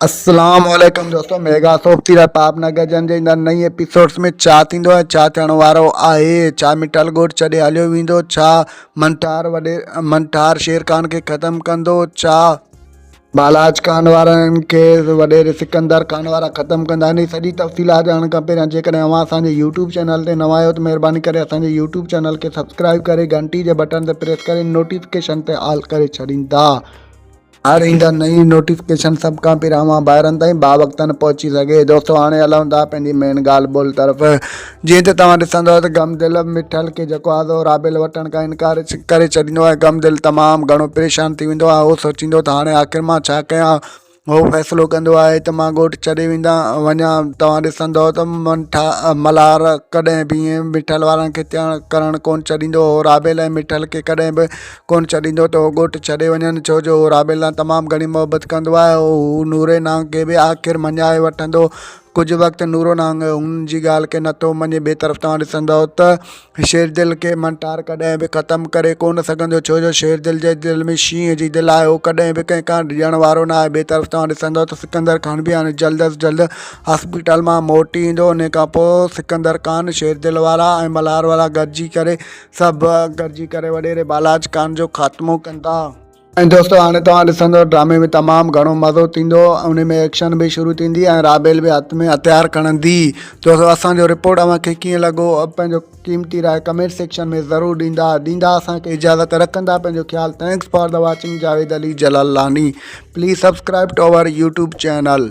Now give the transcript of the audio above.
अस्सलाम वालेकुम दोस्तों, मेगा सोप थी पाप नगर जन जे नई एपिसोड्स में छा थींदो आहे, छा थियण वारो आहे, छा मिटल ॻोठ छॾे हलियो वेंदो, छा मंठार शेर खान खे ख़त्म कंदो, छा बालाज खान वारनि खे वॾेरे सिकंदर खान वारा ख़त्म कंदा। इन सॼी तफ़सीलात ॼाणण खां पहिरियां जेकॾहिं अव्हां असांजे यूट्यूब चैनल ते नवां आहियो त महिरबानी करे असांजे यूट्यूब चैनल खे सब्सक्राइब करे घंटी जे बटन ते प्रेस करे नोटिफिकेशन ते ऑल करे छॾींदा। हर ईंदा नई नोटिफिकेशन सब खां पहिरियां अव्हां ॿाहिरनि ताईं बावक़्तनि पहुची सघे। दोस्तों हाणे हलूं था पंहिंजी मेन ॻाल्हि ॿोल तरफ़। जीअं त तव्हां ॾिसंदव त गमदिल मिठल खे जेको आहे सो राबेल वठण खां इनकार करे छॾींदो आहे। गमदिल तमामु घणो परेशान थी वेंदो आहे। उहो सोचींदो त हाणे आख़िर मां छा कयां। उहो फ़ैसिलो कंदो आहे त मां ॻोठु छॾे वञा। तव्हां ॾिसंदव त मल्हार कॾहिं बि ईअं मिठल वारनि खे करणु कोन छॾींदो हो। राबेल ऐं मिठल खे कॾहिं बि कोन छॾींदो त उहो ॻोठु छॾे वञनि, छो जो उहो राबेल सां तमामु घणी मोहबत कंदो आहे। हू नूरे नांग खे बि आख़िर मञाए वठंदो। कुझु वक़्तु नूरो नांग हुन जी ॻाल्हि खे नथो मञे। ॿिए तरफ़ तव्हां ॾिसंदव त शेरदिल खे मंठार कॾहिं बि ख़त्मु करे कोन सघंदो, छो जो शेरदिल जे दिलि में शींहं जी दिलि आहे। उहो कॾहिं बि कंहिंखां ॾियण वारो न आहे। ॿिए तरफ़ तव्हां ॾिसंदव त सिकंदर खान बि हाणे जल्द अज़ जल्द हॉस्पिटल मां मोटी ईंदो। उन खां पोइ सिकंदर खान, शेरदिल वारा ऐं मल्हार वारा सभु गॾिजी करे वॾेरे बालाज खान जो ख़ात्मो कंदा। ऐं दोस्तों हाणे तव्हां ॾिसंदव ड्रामे में तमामु घणो मज़ो थींदो। उन में एक्शन बि शुरू थींदी ऐं राबेल बि हथ में हथियार खणंदी। दोस्तों असांजो रिपोर्ट अव्हांखे कीअं लॻो, पंहिंजो क़ीमती राय कमेंट सेक्शन में ज़रूरु ॾींदा असांखे इजाज़त रखंदा। पंहिंजो ख़्यालु। Thanks for the watching. Javed Ali Jalalani. Please subscribe to our YouTube channel.